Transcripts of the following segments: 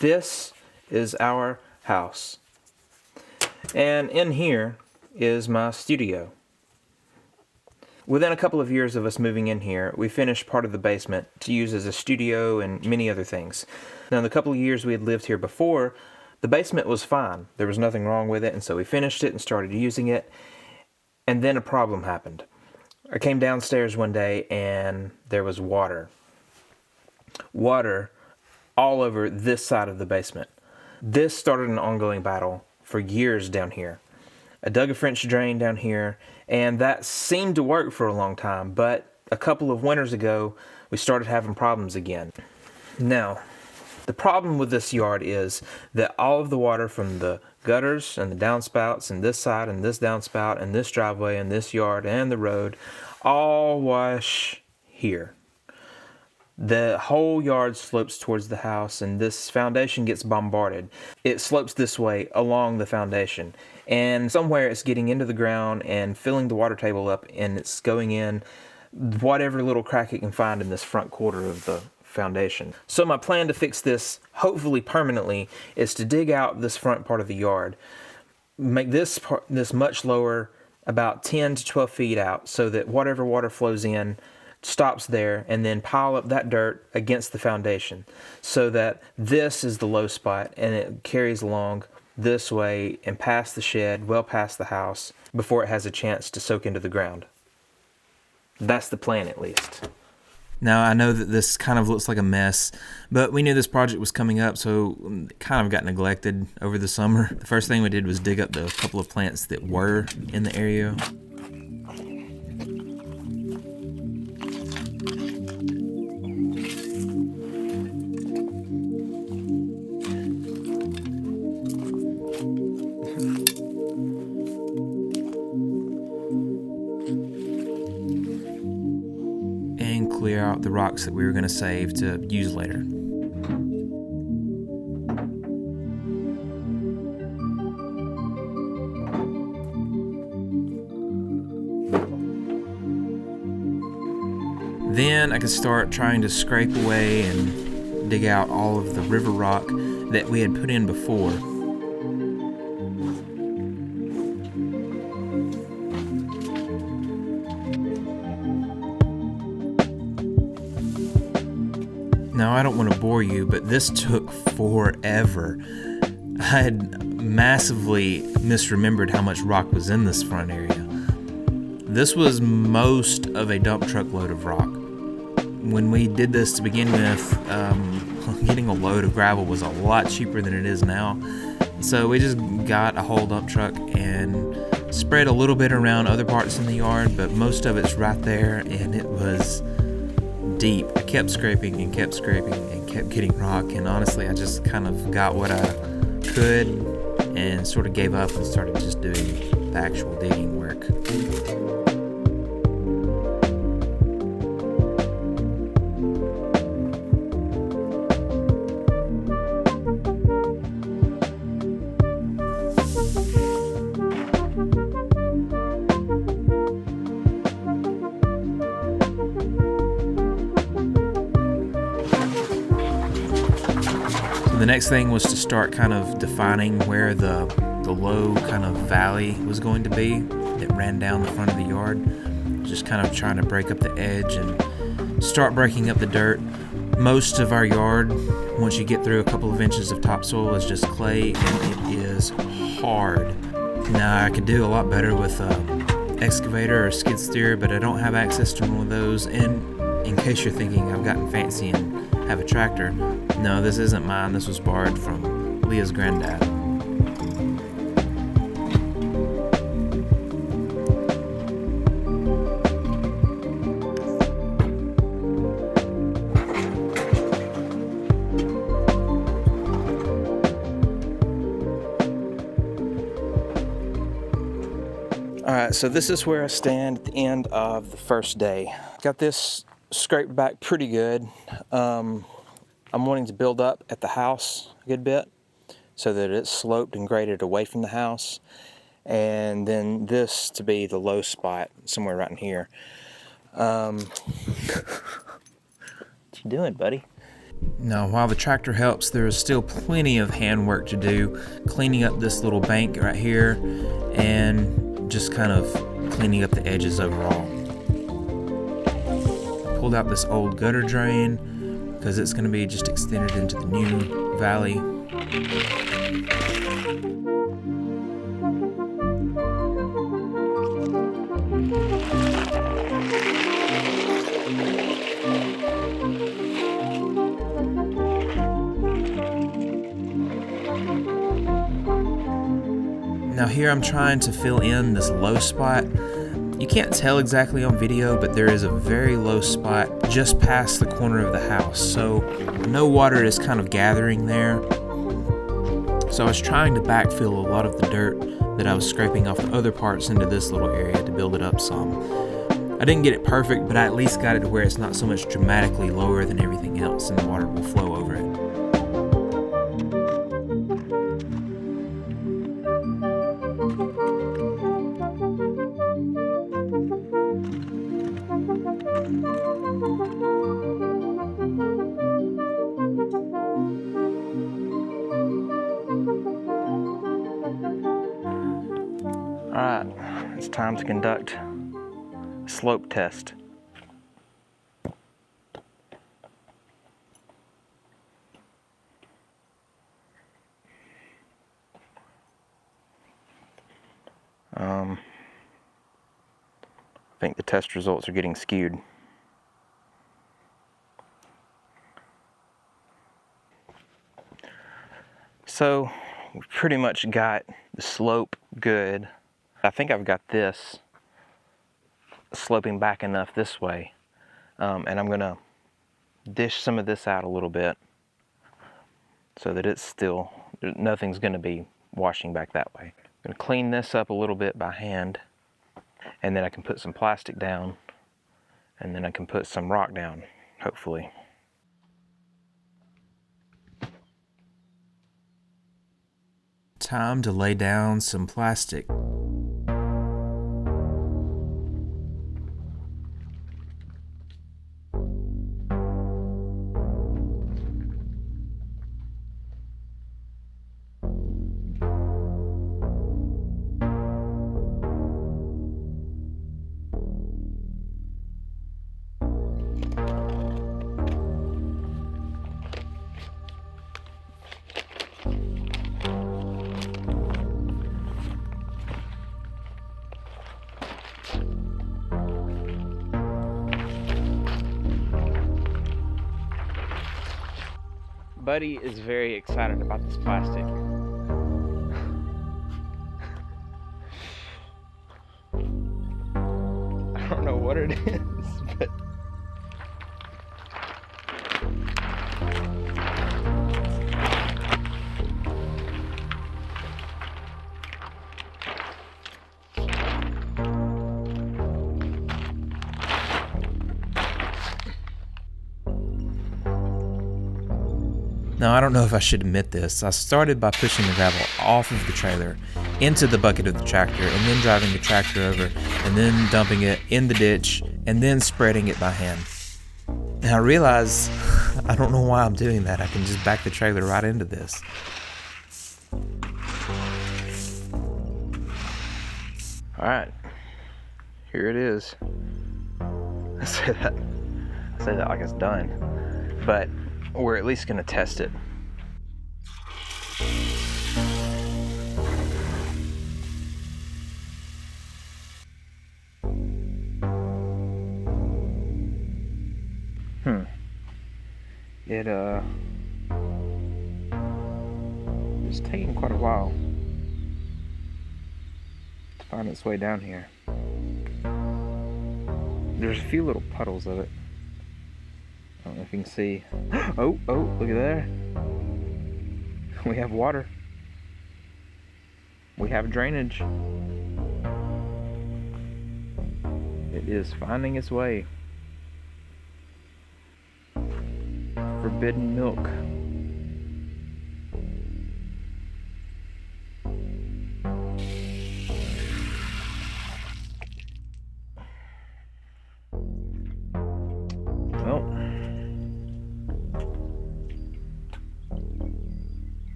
This is our house. And in here is my studio. Within a couple of years of us moving in here, we finished part of the basement to use as a studio and many other things. Now, in the couple of years we had lived here before, the basement was fine. There was nothing wrong with it, and so we finished it and started using it. And then a problem happened. I came downstairs one day and there was water. Water all over this side of the basement. This started an ongoing battle for years down here. I dug a French drain down here, and that seemed to work for a long time, but a couple of winters ago, we started having problems again. Now, the problem with this yard is that all of the water from the gutters and the downspouts and this side and this downspout and this driveway and this yard and the road all wash here. The whole yard slopes towards the house, and this foundation gets bombarded. It slopes this way along the foundation, and somewhere it's getting into the ground and filling the water table up, and it's going in whatever little crack it can find in this front quarter of the foundation. So my plan to fix this, hopefully permanently, is to dig out this front part of the yard, make this much lower, about 10 to 12 feet out, so that whatever water flows in stops there, and then pile up that dirt against the foundation so that this is the low spot and it carries along this way and past the shed, well past the house, before it has a chance to soak into the ground. That's the plan, at least. Now, I know that this kind of looks like a mess, but we knew this project was coming up, so it kind of got neglected over the summer. The first thing we did was dig up the couple of plants that were in the area. And clear out the rocks that we were going to save to use later. Then I could start trying to scrape away and dig out all of the river rock that we had put in before. Now, I don't want to bore you, but this took forever. I had massively misremembered how much rock was in this front area. This was most of a dump truck load of rock. When we did this to begin with, getting a load of gravel was a lot cheaper than it is now. So we just got a whole dump truck and spread a little bit around other parts in the yard, but most of it's right there, and it was deep. I kept scraping and kept getting rock, and honestly I just kind of got what I could and sort of gave up and started just doing the actual digging work. The next thing was to start kind of defining where the low kind of valley was going to be that ran down the front of the yard. Just kind of trying to break up the edge and start breaking up the dirt. Most of our yard, once you get through a couple of inches of topsoil, is just clay, and it is hard. Now, I could do a lot better with an excavator or a skid steer, but I don't have access to one of those. And in case you're thinking I've gotten fancy and have a tractor, no, this isn't mine. This was borrowed from Leah's granddad. Alright, so this is where I stand at the end of the first day. Got this scraped back pretty good. I'm wanting to build up at the house a good bit so that it's sloped and graded away from the house, and then this to be the low spot somewhere right in here. What you doing, buddy? Now, while the tractor helps, there is still plenty of handwork to do, cleaning up this little bank right here and just kind of cleaning up the edges overall. I pulled out this old gutter drain because it's going to be just extended into the new valley. Now here I'm trying to fill in this low spot. You can't tell exactly on video, but there is a very low spot just past the corner of the house. So no water is kind of gathering there. So I was trying to backfill a lot of the dirt that I was scraping off the other parts into this little area to build it up some. I didn't get it perfect, but I at least got it to where it's not so much dramatically lower than everything else and the water will flow over it. Alright, it's time to conduct a slope test. I think the test results are getting skewed. So, we pretty much got the slope good. I think I've got this sloping back enough this way. And I'm gonna dish some of this out a little bit so that it's still, nothing's gonna be washing back that way. I'm gonna clean this up a little bit by hand, and then I can put some plastic down, and then I can put some rock down, hopefully. Time to lay down some plastic. Buddy is very excited about this plastic. I don't know what it is, but now, I don't know if I should admit this. I started by pushing the gravel off of the trailer into the bucket of the tractor, and then driving the tractor over, and then dumping it in the ditch, and then spreading it by hand. And I realize I don't know why I'm doing that. I can just back the trailer right into this. Alright, here it is. I say that like it's done, but we're at least going to test it. It's taking quite a while to find its way down here. There's a few little puddles of it. I don't know if you can see. Oh, look at there. We have water. We have drainage. It is finding its way. Forbidden milk. Well,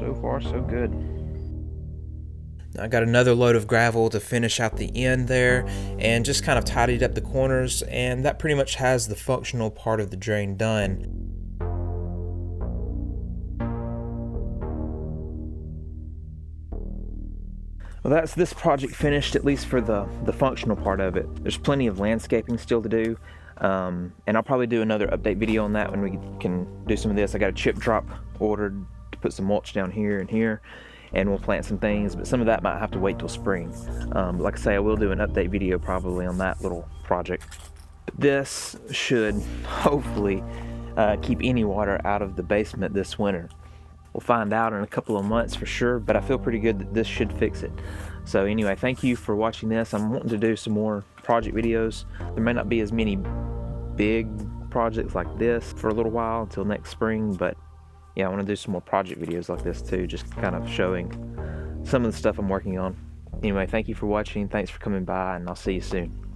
So far, so good. I got another load of gravel to finish out the end there and just kind of tidied up the corners, and that pretty much has the functional part of the drain done. Well, that's this project finished, at least for the functional part of it. There's plenty of landscaping still to do, and I'll probably do another update video on that when we can do some of this. I got a chip drop ordered to put some mulch down here and here, and we'll plant some things, but some of that might have to wait till spring. Like I say, I will do an update video probably on that little project. But this should hopefully keep any water out of the basement this winter. We'll find out in a couple of months for sure, but I feel pretty good that this should fix it. So anyway, thank you for watching this. I'm wanting to do some more project videos. There may not be as many big projects like this for a little while until next spring, but yeah, I want to do some more project videos like this too, just kind of showing some of the stuff I'm working on. Anyway, thank you for watching. Thanks for coming by, and I'll see you soon.